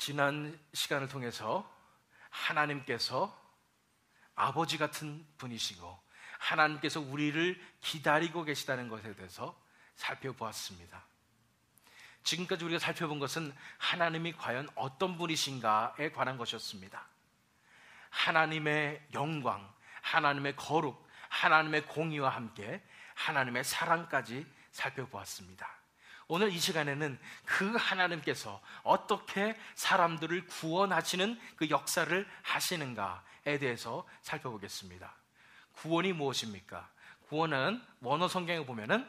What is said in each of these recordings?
지난 시간을 통해서 하나님께서 아버지 같은 분이시고 하나님께서 우리를 기다리고 계시다는 것에 대해서 살펴보았습니다. 지금까지 우리가 살펴본 것은 하나님이 과연 어떤 분이신가에 관한 것이었습니다. 하나님의 영광, 하나님의 거룩, 하나님의 공의와 함께 하나님의 사랑까지 살펴보았습니다. 오늘 이 시간에는 그 하나님께서 어떻게 사람들을 구원하시는 그 역사를 하시는가에 대해서 살펴보겠습니다. 구원이 무엇입니까? 구원은 원어 성경에 보면은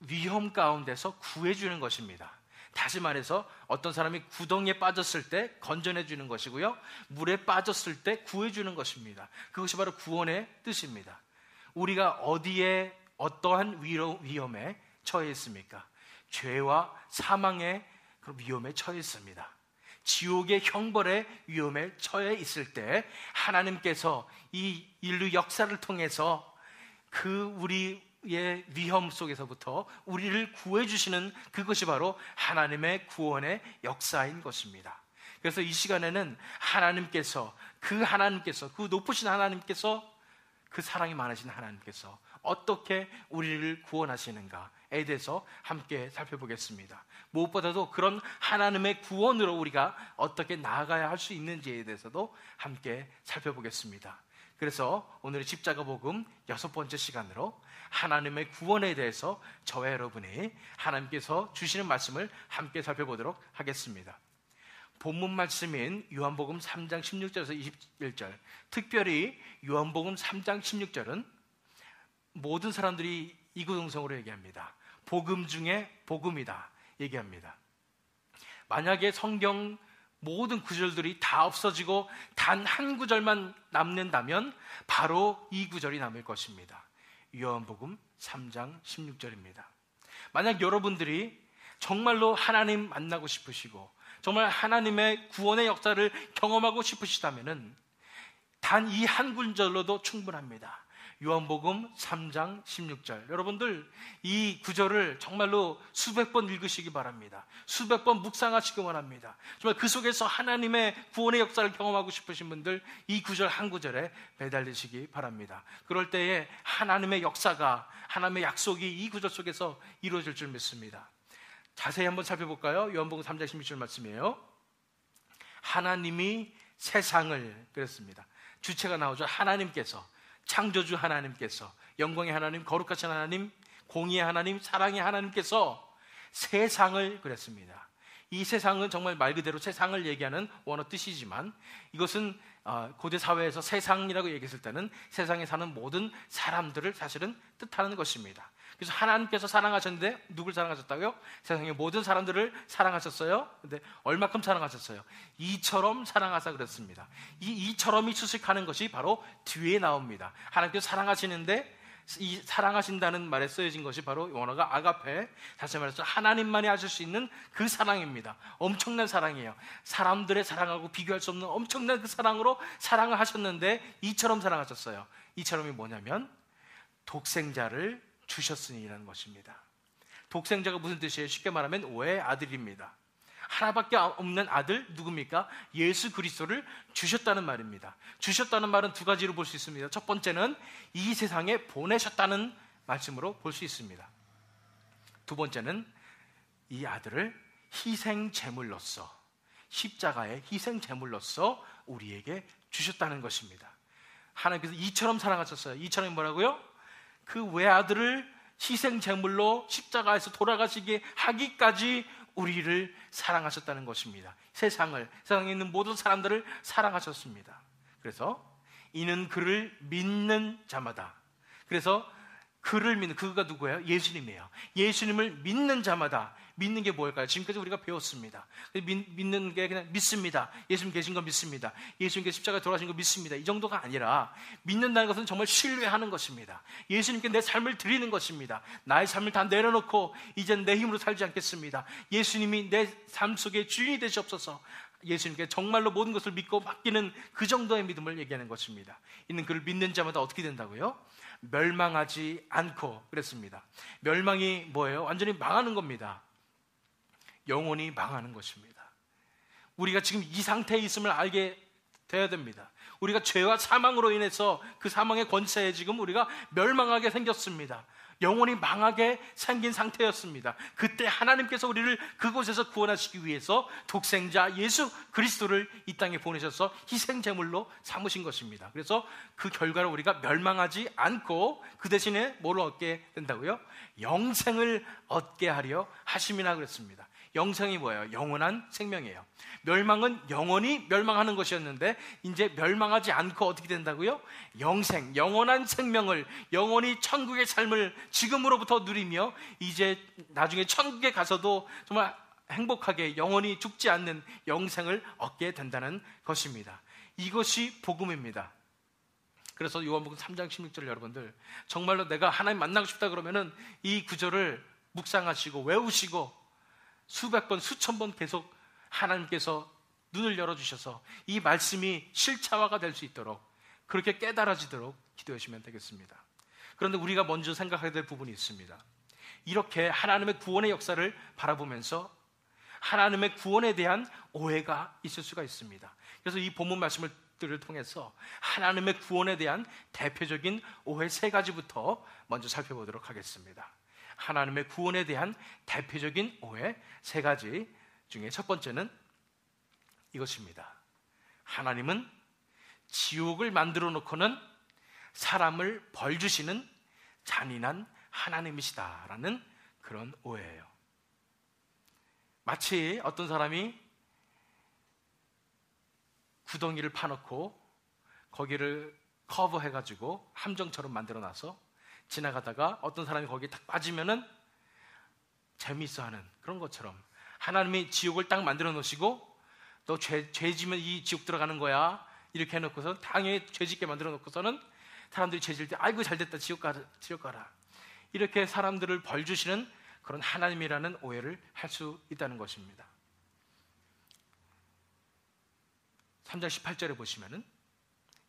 위험 가운데서 구해주는 것입니다. 다시 말해서 어떤 사람이 구덩이에 빠졌을 때 건져내주는 것이고요, 물에 빠졌을 때 구해주는 것입니다. 그것이 바로 구원의 뜻입니다. 우리가 어디에 어떠한 위험에 처해 있습니까? 죄와 사망의 그런 위험에 처해 있습니다. 지옥의 형벌의 위험에 처해 있을 때 하나님께서 이 인류 역사를 통해서 그 우리의 위험 속에서부터 우리를 구해주시는 그것이 바로 하나님의 구원의 역사인 것입니다. 그래서 이 시간에는 그 높으신 하나님께서, 그 사랑이 많으신 하나님께서 어떻게 우리를 구원하시는가에 대해서 함께 살펴보겠습니다. 무엇보다도 그런 하나님의 구원으로 우리가 어떻게 나아가야 할 수 있는지에 대해서도 함께 살펴보겠습니다. 그래서 오늘의 십자가 복음 6번째 시간으로 하나님의 구원에 대해서 저와 여러분이 하나님께서 주시는 말씀을 함께 살펴보도록 하겠습니다. 본문 말씀인 요한복음 3장 16절에서 21절, 특별히 요한복음 3장 16절은 모든 사람들이 이구동성으로 얘기합니다. 복음 중에 복음이다 얘기합니다. 만약에 성경 모든 구절들이 다 없어지고 단 한 구절만 남는다면 바로 이 구절이 남을 것입니다. 요한복음 3장 16절입니다. 만약 여러분들이 정말로 하나님 만나고 싶으시고 정말 하나님의 구원의 역사를 경험하고 싶으시다면 단 이 한 구절로도 충분합니다. 요한복음 3장 16절, 여러분들 이 구절을 정말로 수백 번 읽으시기 바랍니다. 수백 번 묵상하시기 원합니다. 정말 그 속에서 하나님의 구원의 역사를 경험하고 싶으신 분들 이 구절 한 구절에 매달리시기 바랍니다. 그럴 때에 하나님의 역사가, 하나님의 약속이 이 구절 속에서 이루어질 줄 믿습니다. 자세히 한번 살펴볼까요? 요한복음 3장 16절 말씀이에요. 하나님이 세상을, 그랬습니다. 주체가 나오죠. 하나님께서, 창조주 하나님께서, 영광의 하나님, 거룩하신 하나님, 공의의 하나님, 사랑의 하나님께서 세상을, 그랬습니다. 이 세상은 정말 말 그대로 세상을 얘기하는 원어 뜻이지만 이것은 고대 사회에서 세상이라고 얘기했을 때는 세상에 사는 모든 사람들을 사실은 뜻하는 것입니다. 그래서 하나님께서 사랑하셨는데 누굴 사랑하셨다고요? 세상의 모든 사람들을 사랑하셨어요. 근데 얼마큼 사랑하셨어요? 이처럼 사랑하사 그랬습니다. 이 이처럼이 수식하는 것이 바로 뒤에 나옵니다. 하나님께서 사랑하시는데 이 사랑하신다는 말에 쓰여진 것이 바로 원어가 아가페, 다시 말해서 하나님만이 하실 수 있는 그 사랑입니다. 엄청난 사랑이에요. 사람들의 사랑하고 비교할 수 없는 엄청난 그 사랑으로 사랑을 하셨는데 이처럼 사랑하셨어요. 이처럼이 뭐냐면 독생자를 주셨으니라는 것입니다. 독생자가 무슨 뜻이에요? 쉽게 말하면 외아들입니다. 하나밖에 없는 아들 누굽니까? 예수 그리스도를 주셨다는 말입니다. 주셨다는 말은 두 가지로 볼 수 있습니다. 첫 번째는 이 세상에 보내셨다는 말씀으로 볼 수 있습니다. 두 번째는 이 아들을 희생 제물로서, 십자가의 희생 제물로서 우리에게 주셨다는 것입니다. 하나님께서 이처럼 사랑하셨어요. 이처럼이 뭐라고요? 그 외아들을 희생 제물로 십자가에서 돌아가시게 하기까지 우리를 사랑하셨다는 것입니다. 세상에 있는 모든 사람들을 사랑하셨습니다. 그래서 이는 그를 믿는 자마다, 그래서 그를 믿는, 그가 누구예요? 예수님이에요. 예수님을 믿는 자마다, 믿는 게 뭘까요? 지금까지 우리가 배웠습니다. 믿는 게 그냥 믿습니다. 예수님 계신 거 믿습니다. 예수님께서 십자가에 돌아가신 거 믿습니다. 이 정도가 아니라 믿는다는 것은 정말 신뢰하는 것입니다. 예수님께 내 삶을 드리는 것입니다. 나의 삶을 다 내려놓고 이젠 내 힘으로 살지 않겠습니다. 예수님이 내 삶 속에 주인이 되시옵소서. 예수님께 정말로 모든 것을 믿고 맡기는 그 정도의 믿음을 얘기하는 것입니다. 있는 그를 믿는 자마다 어떻게 된다고요? 멸망하지 않고, 그랬습니다. 멸망이 뭐예요? 완전히 망하는 겁니다. 영혼이 망하는 것입니다. 우리가 지금 이 상태에 있음을 알게 되어야 됩니다. 우리가 죄와 사망으로 인해서 그 사망의 권세에 지금 우리가 멸망하게 생겼습니다. 영혼이 망하게 생긴 상태였습니다. 그때 하나님께서 우리를 그곳에서 구원하시기 위해서 독생자 예수 그리스도를 이 땅에 보내셔서 희생제물로 삼으신 것입니다. 그래서 그 결과로 우리가 멸망하지 않고 그 대신에 뭘 얻게 된다고요? 영생을 얻게 하려 하심이라 그랬습니다. 영생이 뭐예요? 영원한 생명이에요. 멸망은 영원히 멸망하는 것이었는데 이제 멸망하지 않고 어떻게 된다고요? 영생, 영원한 생명을, 영원히 천국의 삶을 지금으로부터 누리며 이제 나중에 천국에 가서도 정말 행복하게 영원히 죽지 않는 영생을 얻게 된다는 것입니다. 이것이 복음입니다. 그래서 요한복음 3장 16절 여러분들, 정말로 내가 하나님 만나고 싶다 그러면은 이 구절을 묵상하시고 외우시고 수백 번, 수천 번 계속 하나님께서 눈을 열어주셔서 이 말씀이 실체화가 될 수 있도록, 그렇게 깨달아지도록 기도하시면 되겠습니다. 그런데 우리가 먼저 생각해야 될 부분이 있습니다. 이렇게 하나님의 구원의 역사를 바라보면서 하나님의 구원에 대한 오해가 있을 수가 있습니다. 그래서 이 본문 말씀들을 통해서 하나님의 구원에 대한 대표적인 오해 3가지부터 먼저 살펴보도록 하겠습니다. 하나님의 구원에 대한 대표적인 오해 3가지 중에 첫 번째는 이것입니다. 하나님은 지옥을 만들어 놓고는 사람을 벌 주시는 잔인한 하나님이시다라는 그런 오해예요. 마치 어떤 사람이 구덩이를 파놓고 거기를 커버해가지고 함정처럼 만들어놔서 지나가다가 어떤 사람이 거기에 딱 빠지면은 재미있어하는 그런 것처럼 하나님이 지옥을 딱 만들어 놓으시고 너 죄 지면 이 지옥 들어가는 거야 이렇게 해놓고서 당연히 죄 짓게 만들어 놓고서는 사람들이 죄 지을 때 아이고 잘됐다 지옥 가라 이렇게 사람들을 벌 주시는 그런 하나님이라는 오해를 할 수 있다는 것입니다. 3장 18절에 보시면은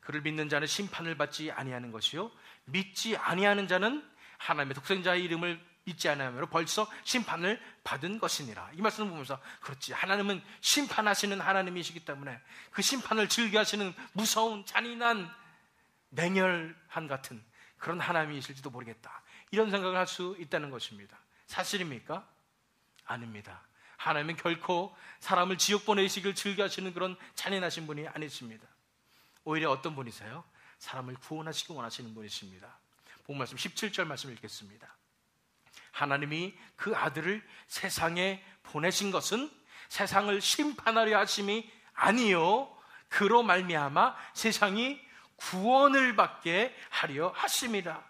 그를 믿는 자는 심판을 받지 아니하는 것이요 믿지 아니하는 자는 하나님의 독생자의 이름을 잊지 아니하므로 벌써 심판을 받은 것이니라. 이 말씀을 보면서 그렇지, 하나님은 심판하시는 하나님이시기 때문에 그 심판을 즐겨하시는 무서운 잔인한 맹렬한 같은 그런 하나님이실지도 모르겠다, 이런 생각을 할 수 있다는 것입니다. 사실입니까? 아닙니다. 하나님은 결코 사람을 지옥 보내시길 즐겨하시는 그런 잔인하신 분이 아니십니다. 오히려 어떤 분이세요? 사람을 구원하시기 원하시는 분이십니다. 본 말씀 17절 말씀 읽겠습니다. 하나님이 그 아들을 세상에 보내신 것은 세상을 심판하려 하심이 아니요 그로 말미암아 세상이 구원을 받게 하려 하심이라.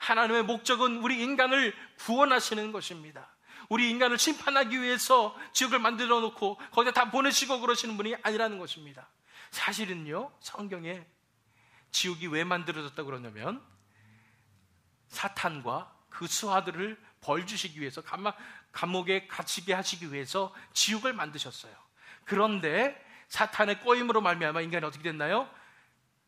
하나님의 목적은 우리 인간을 구원하시는 것입니다. 우리 인간을 심판하기 위해서 지옥을 만들어 놓고 거기다 다 보내시고 그러시는 분이 아니라는 것입니다. 사실은요, 성경에 지옥이 왜 만들어졌다고 그러냐면 사탄과 그 수하들을 벌 주시기 위해서, 감옥에 갇히게 하시기 위해서 지옥을 만드셨어요. 그런데 사탄의 꼬임으로 말미암아 인간이 어떻게 됐나요?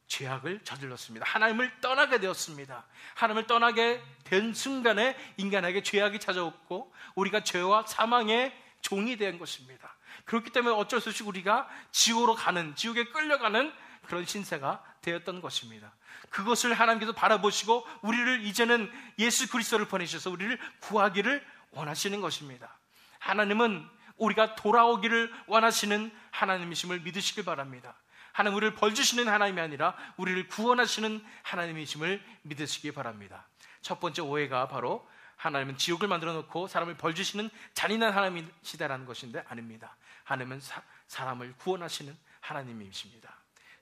죄악을 저질렀습니다. 하나님을 떠나게 되었습니다. 하나님을 떠나게 된 순간에 인간에게 죄악이 찾아왔고 우리가 죄와 사망의 종이 된 것입니다. 그렇기 때문에 어쩔 수 없이 우리가 지옥으로 가는, 지옥에 끌려가는 그런 신세가 되었던 것입니다. 그것을 하나님께서 바라보시고 우리를 이제는 예수 그리스도를 보내셔서 우리를 구하기를 원하시는 것입니다. 하나님은 우리가 돌아오기를 원하시는 하나님이심을 믿으시길 바랍니다. 하나님, 우리를 벌주시는 하나님이 아니라 우리를 구원하시는 하나님이심을 믿으시기 바랍니다. 첫 번째 오해가 바로 하나님은 지옥을 만들어 놓고 사람을 벌주시는 잔인한 하나님이시다라는 것인데 아닙니다. 하나님은 사람을 구원하시는 하나님이십니다.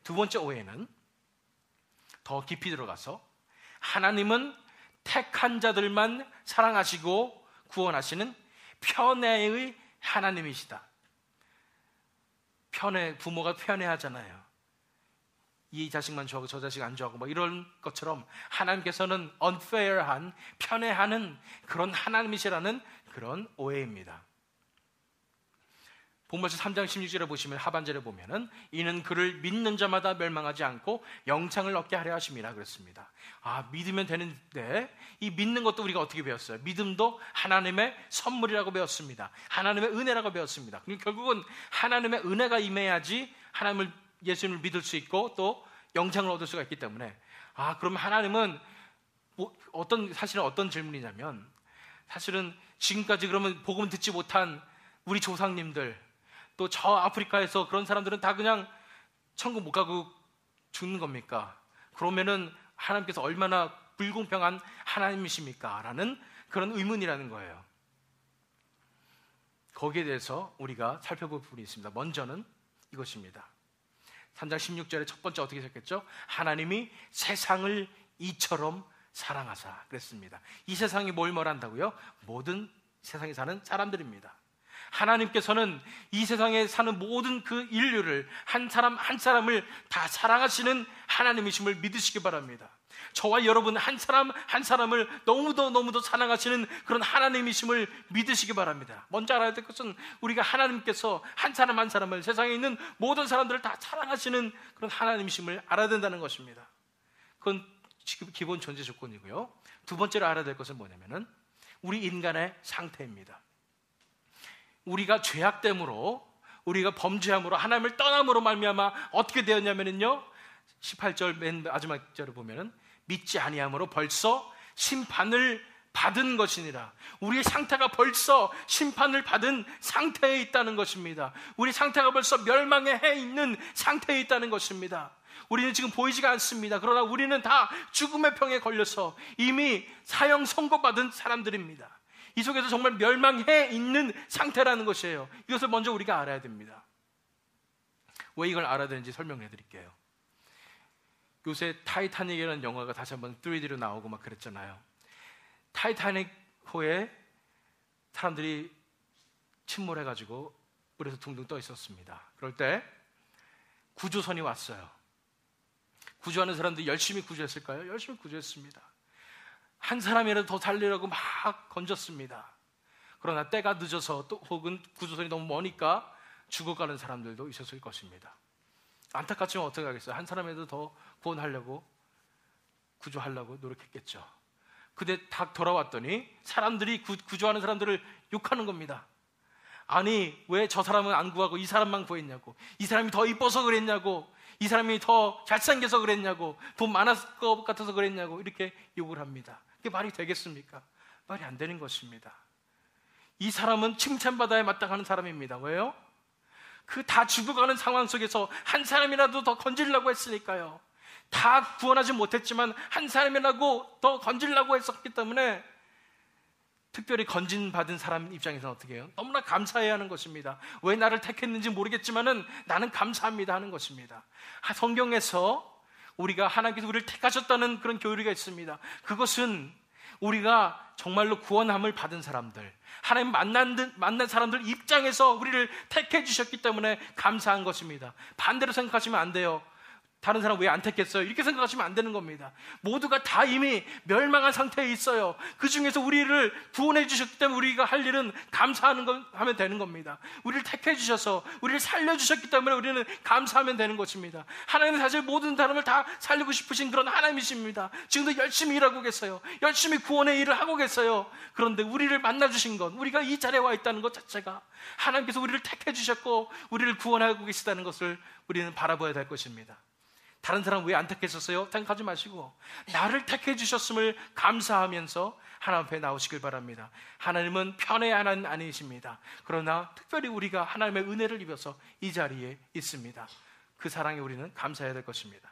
두 번째 오해는 더 깊이 들어가서 하나님은 택한 자들만 사랑하시고 구원하시는 편애의 하나님이시다. 부모가 편애하잖아요. 이 자식만 좋아하고 저 자식 안 좋아하고 뭐 이런 것처럼 하나님께서는 unfair한, 편애하는 그런 하나님이시라는 그런 오해입니다. 본문서 3장 16절에 보시면 하반절에 보면은 이는 그를 믿는 자마다 멸망하지 않고 영생을 얻게 하려 하심이라 그랬습니다. 믿으면 되는데 이 믿는 것도 우리가 어떻게 배웠어요? 믿음도 하나님의 선물이라고 배웠습니다. 하나님의 은혜라고 배웠습니다. 결국은 하나님의 은혜가 임해야지 예수님을 믿을 수 있고 또 영생을 얻을 수가 있기 때문에 그러면 하나님은 사실은 어떤 질문이냐면, 사실은 지금까지 그러면 복음 듣지 못한 우리 조상님들, 또 저 아프리카에서 그런 사람들은 다 그냥 천국 못 가고 죽는 겁니까? 그러면은 하나님께서 얼마나 불공평한 하나님이십니까? 라는 그런 의문이라는 거예요. 거기에 대해서 우리가 살펴볼 부분이 있습니다. 먼저는 이것입니다. 3장 16절에 첫 번째 어떻게 적혔죠? 하나님이 세상을 이처럼 사랑하사 그랬습니다. 이 세상이 뭘 말한다고요? 모든 세상에 사는 사람들입니다. 하나님께서는 이 세상에 사는 모든 그 인류를 한 사람 한 사람을 다 사랑하시는 하나님이심을 믿으시기 바랍니다. 저와 여러분 한 사람 한 사람을 너무도 사랑하시는 그런 하나님이심을 믿으시기 바랍니다. 먼저 알아야 될 것은 우리가 하나님께서 한 사람 한 사람을, 세상에 있는 모든 사람들을 다 사랑하시는 그런 하나님이심을 알아야 된다는 것입니다. 그건 지금 기본 존재 조건이고요. 두 번째로 알아야 될 것은 뭐냐면은 우리 인간의 상태입니다. 우리가 죄악됨으로, 우리가 범죄함으로, 하나님을 떠남으로 말미암아 어떻게 되었냐면요, 18절 맨 마지막 절을 보면은 믿지 아니함으로 벌써 심판을 받은 것이니라. 우리의 상태가 벌써 심판을 받은 상태에 있다는 것입니다. 우리 상태가 벌써 멸망에 해 있는 상태에 있다는 것입니다. 우리는 지금 보이지가 않습니다. 그러나 우리는 다 죽음의 병에 걸려서 이미 사형 선고받은 사람들입니다. 이 속에서 정말 멸망해 있는 상태라는 것이에요. 이것을 먼저 우리가 알아야 됩니다. 왜 이걸 알아야 되는지 설명해 드릴게요. 요새 타이타닉이라는 영화가 다시 한번 3D로 나오고 막 그랬잖아요. 타이타닉 호에 사람들이 침몰해가지고 물에서 둥둥 떠 있었습니다. 그럴 때 구조선이 왔어요. 구조하는 사람들이 열심히 구조했을까요? 열심히 구조했습니다. 한 사람이라도 더 살리려고 막 건졌습니다. 그러나 때가 늦어서 또 혹은 구조선이 너무 머니까 죽어가는 사람들도 있었을 것입니다. 안타깝지만 어떻게 하겠어요? 한 사람이라도 더 구원하려고, 구조하려고 노력했겠죠. 근데 딱 돌아왔더니 사람들이 구조하는 사람들을 욕하는 겁니다. 아니, 왜 저 사람은 안 구하고 이 사람만 구했냐고, 이 사람이 더 이뻐서 그랬냐고, 이 사람이 더 잘생겨서 그랬냐고, 돈 많았을 것 같아서 그랬냐고, 이렇게 욕을 합니다. 그게 말이 되겠습니까? 말이 안 되는 것입니다. 이 사람은 칭찬받아야 마땅하는 사람입니다. 왜요? 그 다 죽어가는 상황 속에서 한 사람이라도 더 건지려고 했으니까요. 다 구원하지 못했지만 한 사람이라도 더 건지려고 했었기 때문에, 특별히 건진받은 사람 입장에서는 어떻게 해요? 너무나 감사해야 하는 것입니다. 왜 나를 택했는지 모르겠지만은 나는 감사합니다 하는 것입니다. 성경에서 우리가 하나님께서 우리를 택하셨다는 그런 교리가 있습니다. 그것은 우리가 정말로 구원함을 받은 사람들, 하나님 만난 사람들 입장에서 우리를 택해 주셨기 때문에 감사한 것입니다. 반대로 생각하시면 안 돼요. 다른 사람 왜 안 택했어요? 이렇게 생각하시면 안 되는 겁니다. 모두가 다 이미 멸망한 상태에 있어요. 그 중에서 우리를 구원해 주셨기 때문에 우리가 할 일은 하면 되는 겁니다. 우리를 택해 주셔서 우리를 살려주셨기 때문에 우리는 감사하면 되는 것입니다. 하나님은 사실 모든 사람을 다 살리고 싶으신 그런 하나님이십니다. 지금도 열심히 일하고 계세요. 열심히 구원의 일을 하고 계세요. 그런데 우리를 만나주신 것, 우리가 이 자리에 와 있다는 것 자체가 하나님께서 우리를 택해 주셨고 우리를 구원하고 계시다는 것을 우리는 바라봐야 될 것입니다. 다른 사람 왜 안 택했었어요? 생각하지 마시고 나를 택해 주셨음을 감사하면서 하나님 앞에 나오시길 바랍니다. 하나님은 편의 하나님 아니십니다. 그러나 특별히 우리가 하나님의 은혜를 입어서 이 자리에 있습니다. 그 사랑에 우리는 감사해야 될 것입니다.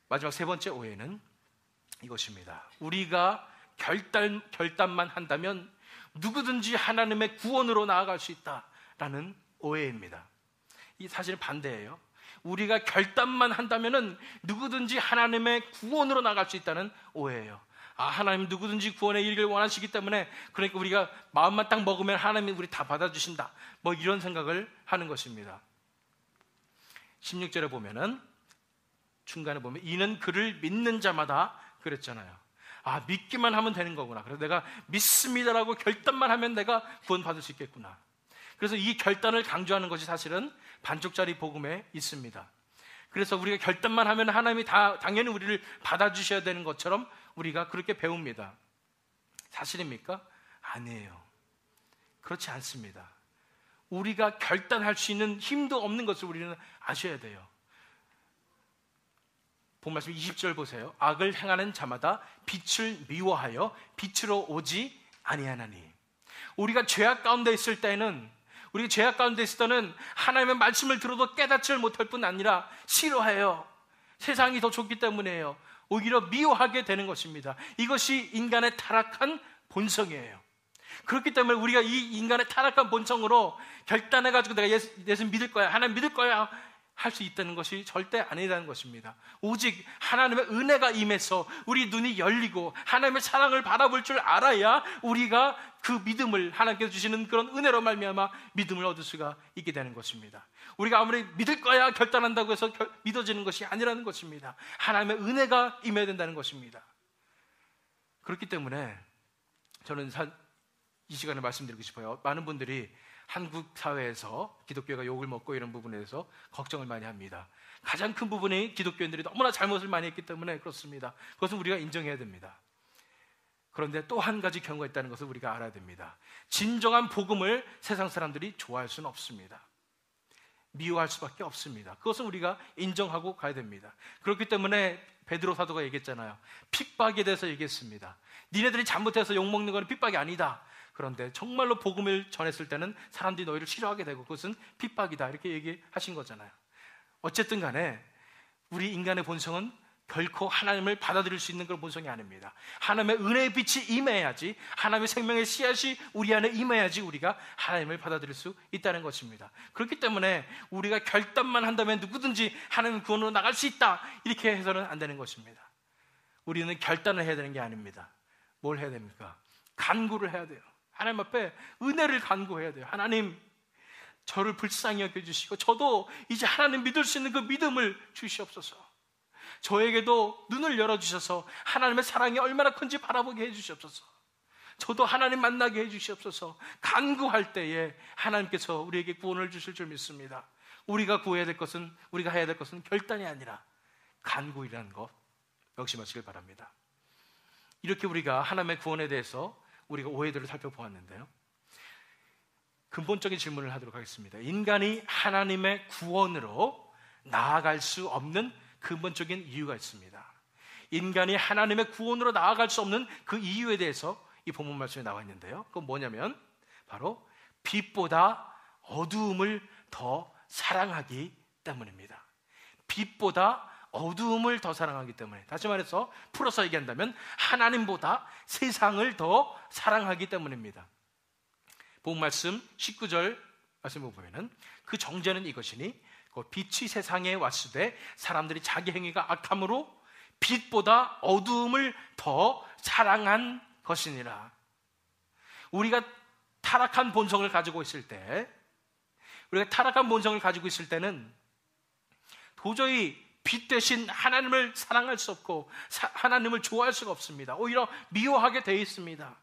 마지막 세 번째 오해는 이것입니다. 우리가 결단만 한다면 누구든지 하나님의 구원으로 나아갈 수 있다라는 오해입니다. 이 사실은 반대예요. 우리가 결단만 한다면은 누구든지 하나님의 구원으로 나갈 수 있다는 오해예요. 하나님 누구든지 구원의 일을 원하시기 때문에, 그러니까 우리가 마음만 딱 먹으면 하나님이 우리 다 받아주신다, 뭐 이런 생각을 하는 것입니다. 16절에 보면은 중간에 보면 이는 그를 믿는 자마다 그랬잖아요. 믿기만 하면 되는 거구나. 그래서 내가 믿습니다라고 결단만 하면 내가 구원받을 수 있겠구나. 그래서 이 결단을 강조하는 것이 사실은 반쪽짜리 복음에 있습니다. 그래서 우리가 결단만 하면 하나님이 다 당연히 우리를 받아주셔야 되는 것처럼 우리가 그렇게 배웁니다. 사실입니까? 아니에요. 그렇지 않습니다. 우리가 결단할 수 있는 힘도 없는 것을 우리는 아셔야 돼요. 본 말씀 20절 보세요. 악을 행하는 자마다 빛을 미워하여 빛으로 오지 아니하나니. 우리가 죄악 가운데 있을 때는 하나님의 말씀을 들어도 깨닫지를 못할 뿐 아니라 싫어해요. 세상이 더 좋기 때문에요. 오히려 미워하게 되는 것입니다. 이것이 인간의 타락한 본성이에요. 그렇기 때문에 우리가 이 인간의 타락한 본성으로 결단해가지고 내가 예수 믿을 거야, 하나님 믿을 거야 할 수 있다는 것이 절대 아니라는 것입니다. 오직 하나님의 은혜가 임해서 우리 눈이 열리고 하나님의 사랑을 바라볼 줄 알아야 우리가 그 믿음을, 하나님께서 주시는 그런 은혜로 말미암아 믿음을 얻을 수가 있게 되는 것입니다. 우리가 아무리 믿을 거야 결단한다고 해서 믿어지는 것이 아니라는 것입니다. 하나님의 은혜가 임해야 된다는 것입니다. 그렇기 때문에 저는 이 시간에 말씀드리고 싶어요. 많은 분들이 한국 사회에서 기독교가 욕을 먹고 이런 부분에 대해서 걱정을 많이 합니다. 가장 큰 부분이 기독교인들이 너무나 잘못을 많이 했기 때문에 그렇습니다. 그것은 우리가 인정해야 됩니다. 그런데 또 한 가지 경우가 있다는 것을 우리가 알아야 됩니다. 진정한 복음을 세상 사람들이 좋아할 수는 없습니다. 미워할 수밖에 없습니다. 그것은 우리가 인정하고 가야 됩니다. 그렇기 때문에 베드로 사도가 얘기했잖아요. 핍박에 대해서 얘기했습니다. 니네들이 잘못해서 욕먹는 건 핍박이 아니다. 그런데 정말로 복음을 전했을 때는 사람들이 너희를 싫어하게 되고 그것은 핍박이다 이렇게 얘기하신 거잖아요. 어쨌든 간에 우리 인간의 본성은 결코 하나님을 받아들일 수 있는 그런 본성이 아닙니다. 하나님의 은혜의 빛이 임해야지, 하나님의 생명의 씨앗이 우리 안에 임해야지 우리가 하나님을 받아들일 수 있다는 것입니다. 그렇기 때문에 우리가 결단만 한다면 누구든지 하나님 구원으로 나갈 수 있다 이렇게 해서는 안 되는 것입니다. 우리는 결단을 해야 되는 게 아닙니다. 뭘 해야 됩니까? 간구를 해야 돼요. 하나님 앞에 은혜를 간구해야 돼요. 하나님, 저를 불쌍히 여겨주시고 저도 이제 하나님 믿을 수 있는 그 믿음을 주시옵소서. 저에게도 눈을 열어주셔서 하나님의 사랑이 얼마나 큰지 바라보게 해주시옵소서. 저도 하나님 만나게 해주시옵소서. 간구할 때에 하나님께서 우리에게 구원을 주실 줄 믿습니다. 우리가 해야 될 것은 결단이 아니라 간구이라는 것 명심하시길 바랍니다. 이렇게 우리가 하나님의 구원에 대해서 우리가 오해들을 살펴보았는데요. 근본적인 질문을 하도록 하겠습니다. 인간이 하나님의 구원으로 나아갈 수 없는 근본적인 이유가 있습니다. 인간이 하나님의 구원으로 나아갈 수 없는 그 이유에 대해서 이 본문 말씀에 나와 있는데요. 그건 뭐냐면 바로 빛보다 어두움을 더 사랑하기 때문입니다. 빛보다 어두움을 더 사랑하기 때문에, 다시 말해서 풀어서 얘기한다면 하나님보다 세상을 더 사랑하기 때문입니다. 본 말씀 19절 말씀을 보면은 그 정죄는 이것이니 그 빛이 세상에 왔으되 사람들이 자기 행위가 악함으로 빛보다 어두움을 더 사랑한 것이니라. 우리가 타락한 본성을 가지고 있을 때는 도저히 빛 대신 하나님을 사랑할 수 없고 하나님을 좋아할 수가 없습니다. 오히려 미워하게 되어 있습니다.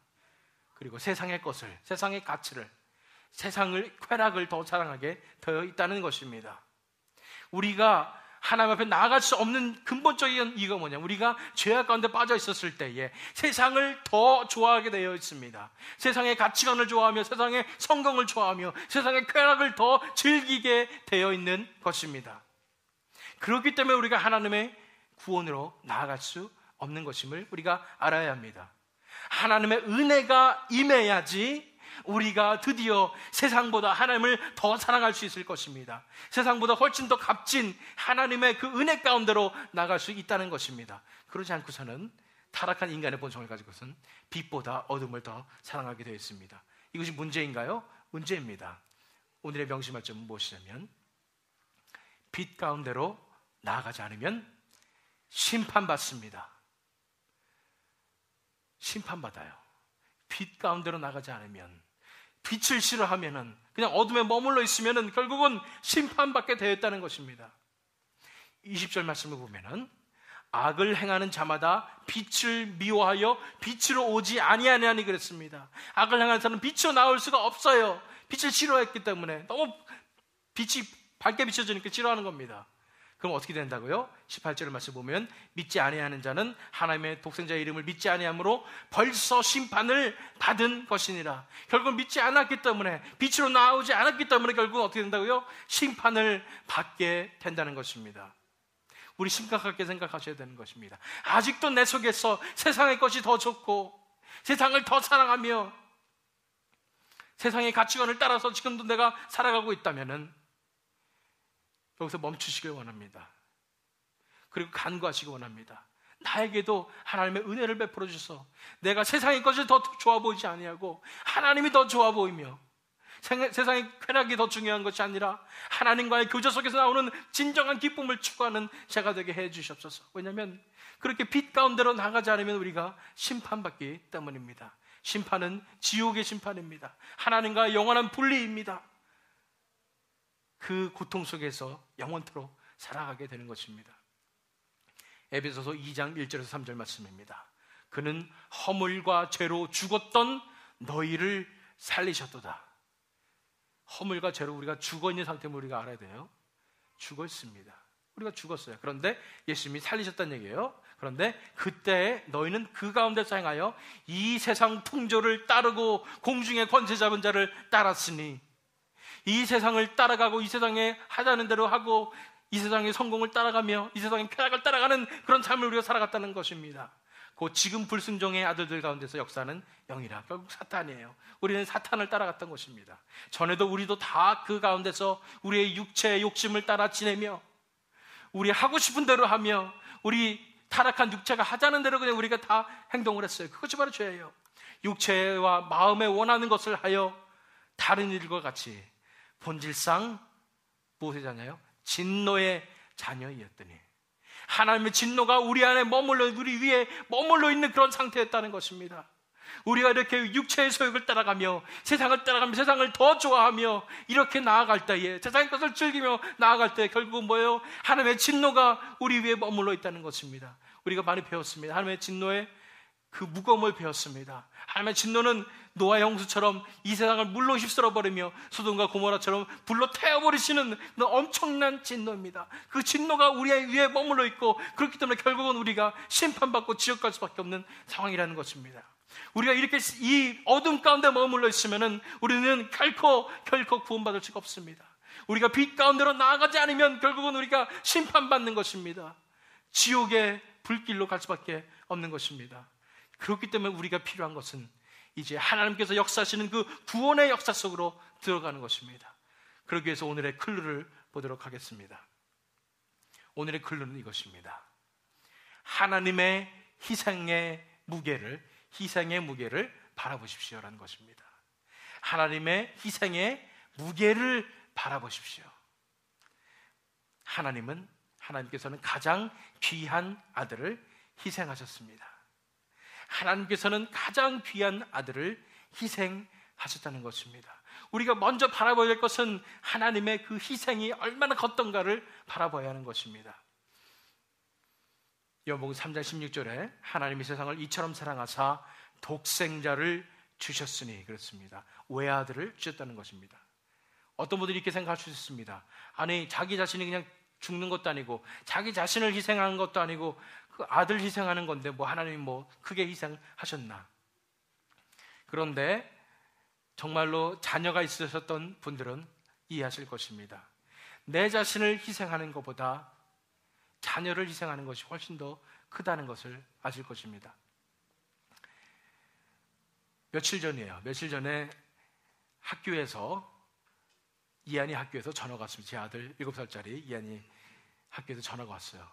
그리고 세상의 것을, 세상의 가치를, 세상을, 쾌락을 더 사랑하게 되어 있다는 것입니다. 우리가 하나님 앞에 나아갈 수 없는 근본적인 이유가 뭐냐? 우리가 죄악 가운데 빠져 있었을 때에 세상을 더 좋아하게 되어 있습니다. 세상의 가치관을 좋아하며 세상의 성공을 좋아하며 세상의 쾌락을 더 즐기게 되어 있는 것입니다. 그렇기 때문에 우리가 하나님의 구원으로 나아갈 수 없는 것임을 우리가 알아야 합니다. 하나님의 은혜가 임해야지 우리가 드디어 세상보다 하나님을 더 사랑할 수 있을 것입니다. 세상보다 훨씬 더 값진 하나님의 그 은혜 가운데로 나갈 수 있다는 것입니다. 그러지 않고서는 타락한 인간의 본성을 가지고서는 빛보다 어둠을 더 사랑하게 되어 있습니다. 이것이 문제인가요? 문제입니다. 오늘의 명심할 점은 무엇이냐면 빛 가운데로 나아가지 않으면 심판받습니다. 심판받아요. 빛 가운데로 나가지 않으면, 빛을 싫어하면은, 그냥 어둠에 머물러 있으면은 결국은 심판받게 되었다는 것입니다. 20절 말씀을 보면은 악을 행하는 자마다 빛을 미워하여 빛으로 오지 아니하냐니 그랬습니다. 악을 행하는 자는 빛으로 나올 수가 없어요. 빛을 싫어했기 때문에. 너무 빛이 밝게 비춰지니까 싫어하는 겁니다. 그럼 어떻게 된다고요? 18절의 말씀 보면 믿지 아니하는 자는 하나님의 독생자의 이름을 믿지 아니함으로 벌써 심판을 받은 것이니라. 결국 믿지 않았기 때문에, 빛으로 나오지 않았기 때문에 결국 어떻게 된다고요? 심판을 받게 된다는 것입니다. 우리 심각하게 생각하셔야 되는 것입니다. 아직도 내 속에서 세상의 것이 더 좋고 세상을 더 사랑하며 세상의 가치관을 따라서 지금도 내가 살아가고 있다면은 여기서 멈추시길 원합니다. 그리고 간구하시기 원합니다. 나에게도 하나님의 은혜를 베풀어 주셔서 내가 세상의 것이 더 좋아 보이지 아니하고 하나님이 더 좋아 보이며 세상의 쾌락이 더 중요한 것이 아니라 하나님과의 교제 속에서 나오는 진정한 기쁨을 추구하는 제가 되게 해 주시옵소서. 왜냐하면 그렇게 빛 가운데로 나가지 않으면 우리가 심판받기 때문입니다. 심판은 지옥의 심판입니다. 하나님과 영원한 분리입니다. 그 고통 속에서 영원토록 살아가게 되는 것입니다. 에베소서 2장 1절에서 3절 말씀입니다. 그는 허물과 죄로 죽었던 너희를 살리셨도다. 허물과 죄로 우리가 죽어있는 상태를 우리가 알아야 돼요. 죽었습니다. 우리가 죽었어요. 그런데 예수님이 살리셨다는 얘기예요. 그런데 그때 너희는 그 가운데서 행하여 이 세상 풍조를 따르고 공중의 권세 잡은 자를 따랐으니, 이 세상을 따라가고 이 세상에 하자는 대로 하고 이 세상의 성공을 따라가며 이 세상의 쾌락을 따라가는 그런 삶을 우리가 살아갔다는 것입니다. 그 지금 불순종의 아들들 가운데서 역사는 영이라. 결국 사탄이에요. 우리는 사탄을 따라갔던 것입니다. 전에도 우리도 다 그 가운데서 우리의 육체의 욕심을 따라 지내며 우리 하고 싶은 대로 하며 우리 타락한 육체가 하자는 대로 그냥 우리가 다 행동을 했어요. 그것이 바로 죄예요. 육체와 마음에 원하는 것을 하여 다른 일과 같이 본질상 무엇의 자녀요? 진노의 자녀이었더니 하나님의 진노가 우리 안에 우리 위에 머물러 있는 그런 상태였다는 것입니다. 우리가 이렇게 육체의 소욕을 따라가며 세상을 따라가며 세상을 더 좋아하며 이렇게 나아갈 때에, 세상의 것을 즐기며 나아갈 때 결국은 뭐예요? 하나님의 진노가 우리 위에 머물러 있다는 것입니다. 우리가 많이 배웠습니다. 하나님의 진노의 그 무거움을 배웠습니다. 하나님의 진노는 노아의 홍수처럼 이 세상을 물로 휩쓸어 버리며 소돔과 고모라처럼 불로 태워버리시는 엄청난 진노입니다. 그 진노가 우리 위에 머물러 있고, 그렇기 때문에 결국은 우리가 심판받고 지옥 갈 수밖에 없는 상황이라는 것입니다. 우리가 이렇게 이 어둠 가운데 머물러 있으면은 우리는 결코 구원받을 수가 없습니다. 우리가 빛 가운데로 나아가지 않으면 결국은 우리가 심판받는 것입니다. 지옥의 불길로 갈 수밖에 없는 것입니다. 그렇기 때문에 우리가 필요한 것은 이제 하나님께서 역사하시는 그 구원의 역사 속으로 들어가는 것입니다. 그러기 위해서 오늘의 클루를 보도록 하겠습니다. 오늘의 클루는 이것입니다. 하나님의 희생의 무게를 바라보십시오라는 것입니다. 하나님의 희생의 무게를 바라보십시오. 하나님께서는 가장 귀한 아들을 희생하셨습니다. 하나님께서는 가장 귀한 아들을 희생하셨다는 것입니다. 우리가 먼저 바라봐야 할 것은 하나님의 그 희생이 얼마나 컸던가를 바라봐야 하는 것입니다. 요한복음 3장 16절에 하나님이 세상을 이처럼 사랑하사 독생자를 주셨으니 그렇습니다. 외아들을 주셨다는 것입니다. 어떤 분들이 이렇게 생각할 수 있습니다. 아니, 자기 자신이 그냥 죽는 것도 아니고 자기 자신을 희생하는 것도 아니고 그 아들 희생하는 건데 뭐 하나님이 뭐 크게 희생하셨나? 그런데 정말로 자녀가 있으셨던 분들은 이해하실 것입니다. 내 자신을 희생하는 것보다 자녀를 희생하는 것이 훨씬 더 크다는 것을 아실 것입니다. 며칠 전에 이한이 학교에서 전화가 왔습니다. 제 아들 7살짜리 이한이 학교에서 전화가 왔어요.